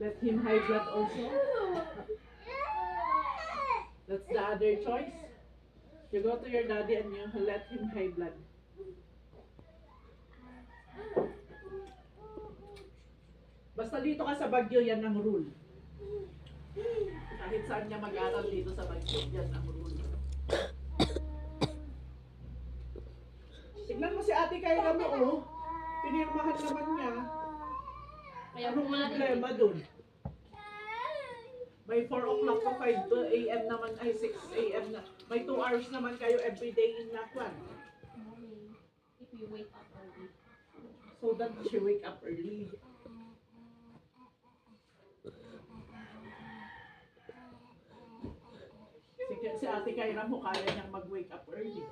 Let him high blood also. That's the other choice. You go to your daddy and you let him high blood. Basta dito ka sa Baguio, yan ang rule. Kahit saan niya mag-aral dito sa Baguio, yan ang rule. Tignan mo si Ate Kyra mo, oh. Pinirmahan naman niya. Kaya Anong problema dun? May 4 o'clock to 5 a.m. naman, ay 6 a.m. na. May 2 hours naman kayo everyday in Nakwan. If you wake up early. So that she wake up early. Si Ate Kyra mo, kaya niyang mag-wake up early.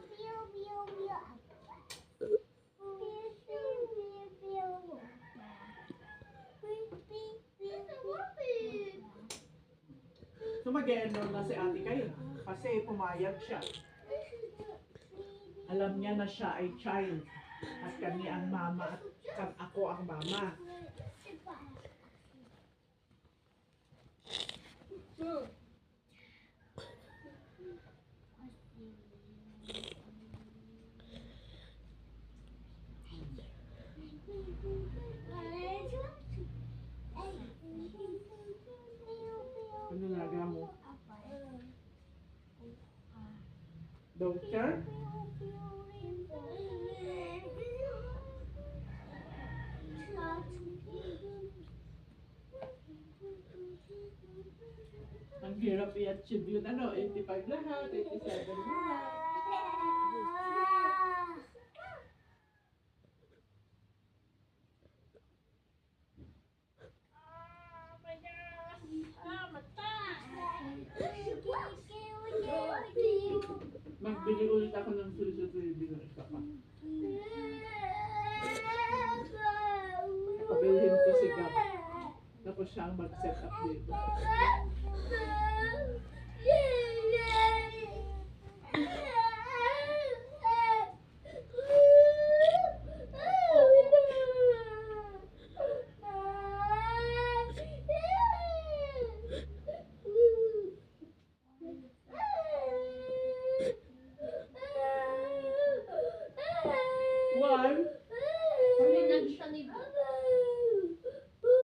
So mag-e-enroll na si Ate Kyra kasi pumayag siya. Alam niya na siya ay child at kami ang mama at ako ang mama. Ano laga mo? Doctor? Ang hirap i-achieve yun. Ano, 85 lahat, 87 lahat. Magbili ulit ako ng susi-susi ng isa pa. Pabilhin ko si Gab. Tapos siya ang mag-set up dito.